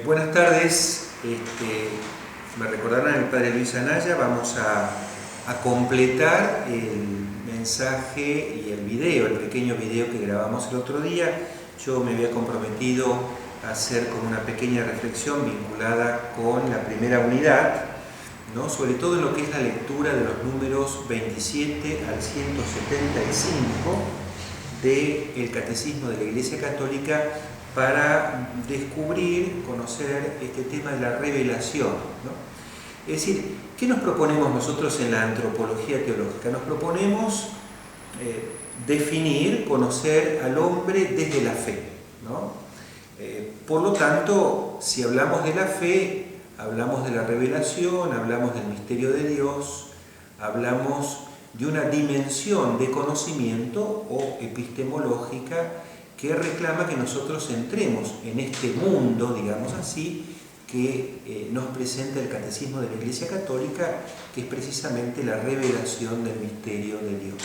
Buenas tardes, me recordarán el padre Luis Anaya. Vamos a completar el mensaje y el video, el pequeño video que grabamos el otro día. Yo me había comprometido a hacer como una pequeña reflexión vinculada con la primera unidad, ¿no? Sobre todo en lo que es la lectura de los números 27 al 175 del Catecismo de la Iglesia Católica, para descubrir, conocer este tema de la revelación, ¿no? Es decir, ¿qué nos proponemos nosotros en la antropología teológica? Nos proponemos definir, conocer al hombre desde la fe, ¿no? Por lo tanto, si hablamos de la fe, hablamos de la revelación, hablamos del misterio de Dios, hablamos de una dimensión de conocimiento o epistemológica que reclama que nosotros entremos en este mundo, digamos así, que nos presenta el Catecismo de la Iglesia Católica, que es precisamente la revelación del misterio de Dios.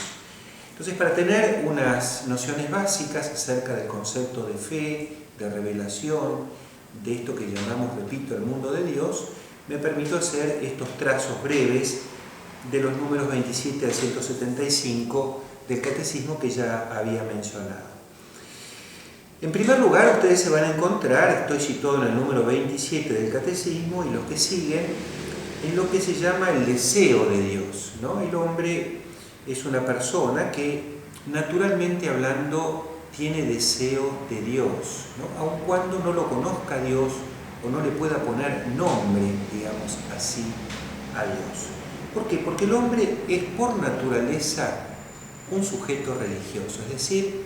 Entonces, para tener unas nociones básicas acerca del concepto de fe, de revelación, de esto que llamamos, repito, el mundo de Dios, me permito hacer estos trazos breves de los números 27 al 175 del Catecismo que ya había mencionado. En primer lugar, ustedes se van a encontrar, estoy situado en el número 27 del Catecismo y los que siguen, en lo que se llama el deseo de Dios, ¿no? El hombre es una persona que, naturalmente hablando, tiene deseo de Dios, ¿no? Aun cuando no lo conozca a Dios o no le pueda poner nombre, digamos así, a Dios. ¿Por qué? Porque el hombre es por naturaleza un sujeto religioso, es decir,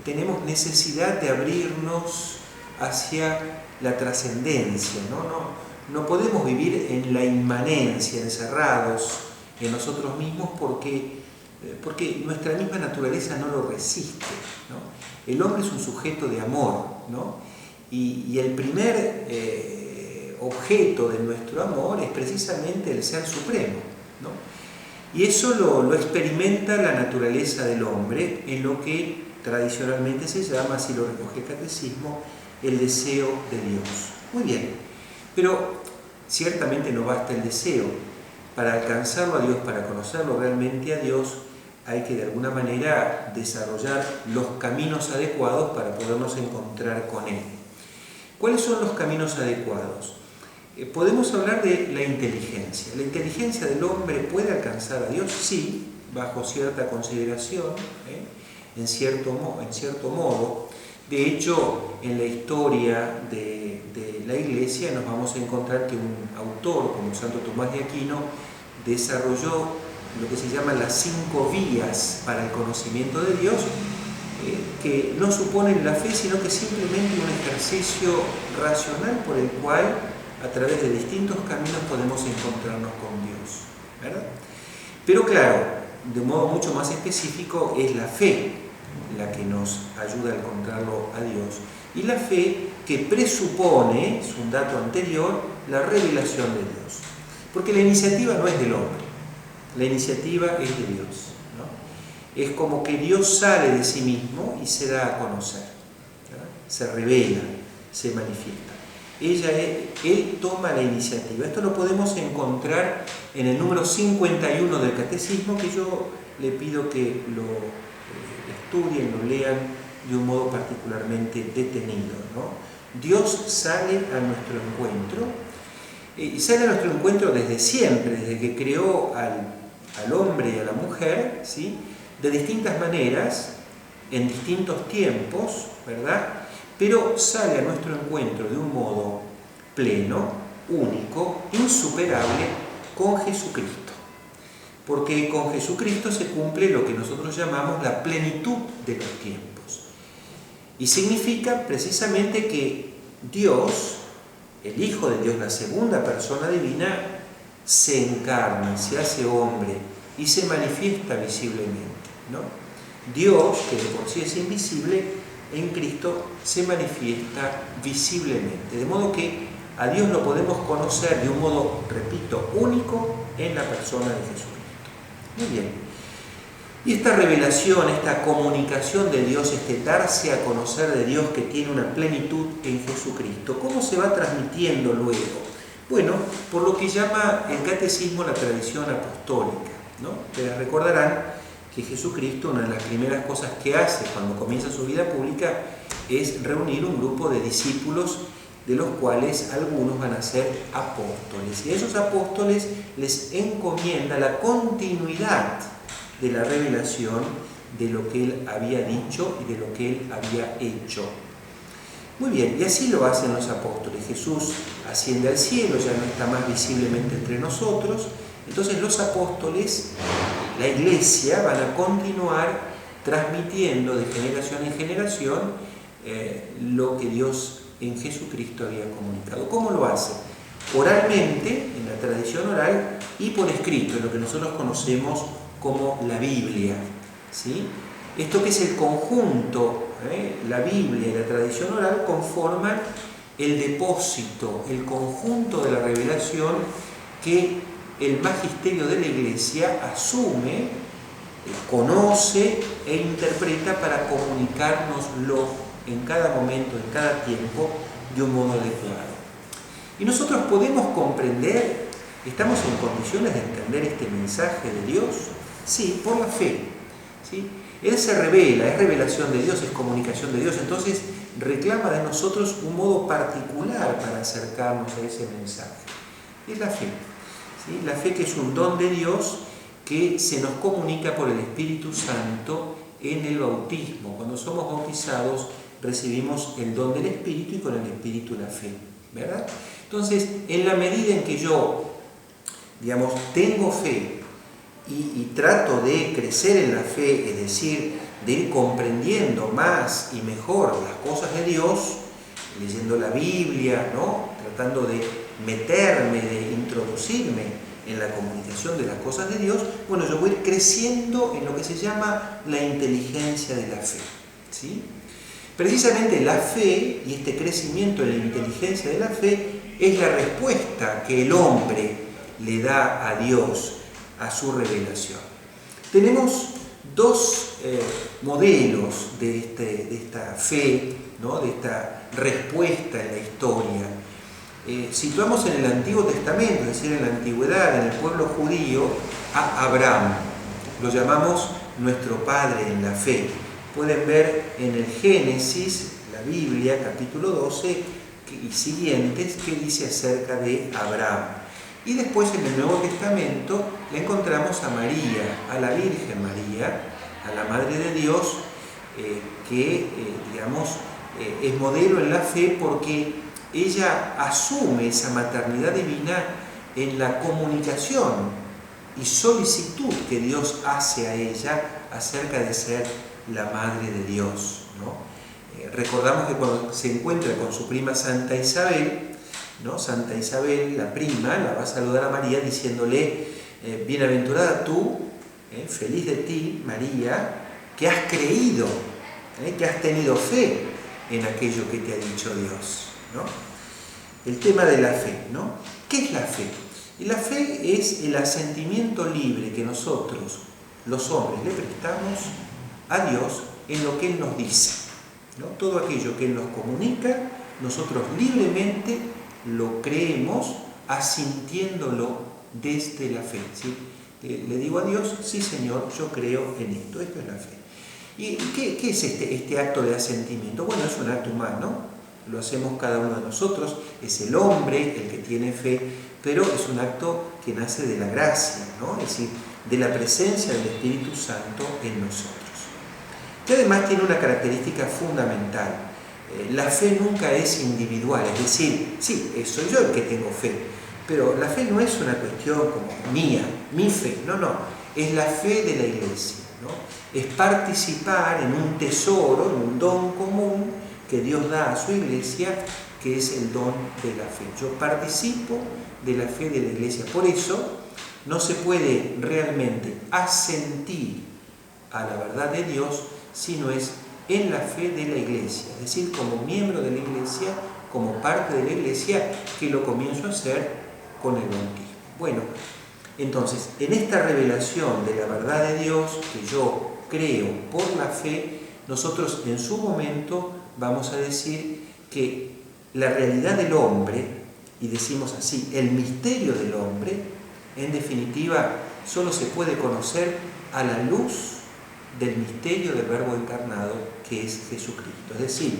tenemos necesidad de abrirnos hacia la trascendencia, ¿no? No podemos vivir en la inmanencia, encerrados en nosotros mismos, porque nuestra misma naturaleza no lo resiste, ¿no? El hombre es un sujeto de amor, ¿no? Y el primer objeto de nuestro amor es precisamente el Ser Supremo, ¿no? Y eso lo experimenta la naturaleza del hombre en lo que tradicionalmente se llama, así lo recoge el Catecismo, el deseo de Dios. Muy bien, pero ciertamente no basta el deseo. Para alcanzarlo a Dios, para conocerlo realmente a Dios, hay que de alguna manera desarrollar los caminos adecuados para podernos encontrar con Él. ¿Cuáles son los caminos adecuados? Podemos hablar de la inteligencia. ¿La inteligencia del hombre puede alcanzar a Dios? Sí, bajo cierta consideración, en cierto modo. De hecho, en la historia de la Iglesia nos vamos a encontrar que un autor como Santo Tomás de Aquino desarrolló lo que se llama las 5 vías para el conocimiento de Dios, que no suponen la fe, sino que simplemente un ejercicio racional por el cual, a través de distintos caminos, podemos encontrarnos con Dios, ¿verdad? Pero claro, de modo mucho más específico, es la fe la que nos ayuda a encontrarlo a Dios. Y la fe que presupone, es un dato anterior, la revelación de Dios. Porque la iniciativa no es del hombre, la iniciativa es de Dios, ¿no? Es como que Dios sale de sí mismo y se da a conocer, ¿verdad? Se revela, se manifiesta. Él toma la iniciativa. Esto lo podemos encontrar en el número 51 del Catecismo, que yo le pido que lo estudien, lo lean de un modo particularmente detenido, ¿no? Dios sale a nuestro encuentro, y sale a nuestro encuentro desde siempre, desde que creó al hombre y a la mujer, ¿sí? De distintas maneras, en distintos tiempos, ¿verdad? Pero sale a nuestro encuentro de un modo pleno, único, insuperable, con Jesucristo. Porque con Jesucristo se cumple lo que nosotros llamamos la plenitud de los tiempos. Y significa precisamente que Dios, el Hijo de Dios, la segunda persona divina, se encarna, se hace hombre y se manifiesta visiblemente, ¿no? Dios, que de por sí es invisible, en Cristo se manifiesta visiblemente. De modo que a Dios lo podemos conocer de un modo, repito, único en la persona de Jesucristo. Muy bien. Y esta revelación, esta comunicación de Dios, este darse a conocer de Dios que tiene una plenitud en Jesucristo, ¿cómo se va transmitiendo luego? Bueno, por lo que llama el catecismo la tradición apostólica, ¿no? Ustedes recordarán que Jesucristo, una de las primeras cosas que hace cuando comienza su vida pública es reunir un grupo de discípulos, de los cuales algunos van a ser apóstoles. Y a esos apóstoles les encomienda la continuidad de la revelación de lo que él había dicho y de lo que él había hecho. Muy bien, y así lo hacen los apóstoles. Jesús asciende al cielo, ya no está más visiblemente entre nosotros. Entonces los apóstoles, la iglesia, van a continuar transmitiendo de generación en generación lo que Dios en Jesucristo había comunicado. ¿Cómo lo hace? Oralmente, en la tradición oral, y por escrito, en lo que nosotros conocemos como la Biblia, ¿sí? Esto que es el conjunto, la Biblia y la tradición oral conforman el depósito, el conjunto de la revelación que el magisterio de la Iglesia asume, conoce e interpreta para comunicárnoslo en cada momento, en cada tiempo, de un modo adecuado. Y nosotros podemos comprender, estamos en condiciones de entender este mensaje de Dios, sí, por la fe, ¿sí? Él se revela, es revelación de Dios, es comunicación de Dios, entonces reclama de nosotros un modo particular para acercarnos a ese mensaje. Es la fe, ¿sí? La fe, que es un don de Dios que se nos comunica por el Espíritu Santo en el bautismo. Cuando somos bautizados recibimos el don del Espíritu y con el Espíritu la fe, ¿verdad? Entonces, en la medida en que yo, digamos, tengo fe y trato de crecer en la fe, es decir, de ir comprendiendo más y mejor las cosas de Dios, leyendo la Biblia, ¿no? Tratando de meterme, de introducirme en la comunicación de las cosas de Dios, bueno, yo voy a ir creciendo en lo que se llama la inteligencia de la fe, ¿sí? Precisamente la fe y este crecimiento en la inteligencia de la fe es la respuesta que el hombre le da a Dios, a su revelación. Tenemos dos modelos de esta fe, ¿no? De esta respuesta en la historia. Situamos en el Antiguo Testamento, es decir, en la antigüedad, en el pueblo judío, a Abraham. Lo llamamos nuestro padre en la fe. Pueden ver en el Génesis, la Biblia, capítulo 12 y siguientes, que dice acerca de Abraham. Y después en el Nuevo Testamento le encontramos a María, a la Virgen María, a la Madre de Dios, que es modelo en la fe porque ella asume esa maternidad divina en la comunicación y solicitud que Dios hace a ella acerca de ser la Madre de Dios, ¿no? Recordamos que cuando se encuentra con su prima Santa Isabel, ¿no? Santa Isabel, la prima, la va a saludar a María diciéndole: bienaventurada tú, feliz de ti, María, que has creído, que has tenido fe en aquello que te ha dicho Dios, ¿no? El tema de la fe, ¿no? ¿Qué es la fe? Y la fe es el asentimiento libre que nosotros, los hombres, le prestamos a Dios en lo que Él nos dice, ¿no? Todo aquello que Él nos comunica, nosotros libremente lo creemos asintiéndolo desde la fe, ¿sí? Le digo a Dios: sí, Señor, yo creo en esto, esto es la fe. ¿Y qué es este acto de asentimiento? Bueno, es un acto humano, lo hacemos cada uno de nosotros, es el hombre el que tiene fe, pero es un acto que nace de la gracia, ¿no? Es decir, de la presencia del Espíritu Santo en nosotros. Que además tiene una característica fundamental. La fe nunca es individual, es decir, sí, soy yo el que tengo fe, pero la fe no es una cuestión como mía, mi fe, no, es la fe de la Iglesia, ¿no? Es participar en un tesoro, en un don común que Dios da a su Iglesia, que es el don de la fe. Yo participo de la fe de la Iglesia, por eso no se puede realmente asentir a la verdad de Dios si no es en la fe de la Iglesia, es decir, como miembro de la Iglesia, como parte de la Iglesia, que lo comienzo a hacer con el bautismo. Bueno, Entonces, en esta revelación de la verdad de Dios, que yo creo por la fe, nosotros en su momento vamos a decir que la realidad del hombre, y decimos así, el misterio del hombre, en definitiva, solo se puede conocer a la luz del misterio del Verbo encarnado, que es Jesucristo. Es decir,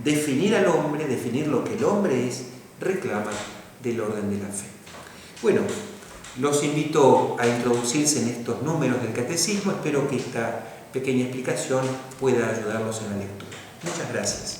definir al hombre, definir lo que el hombre es, reclama del orden de la fe. Bueno, los invito a introducirse en estos números del catecismo. Espero que esta pequeña explicación pueda ayudarlos en la lectura. Muchas gracias.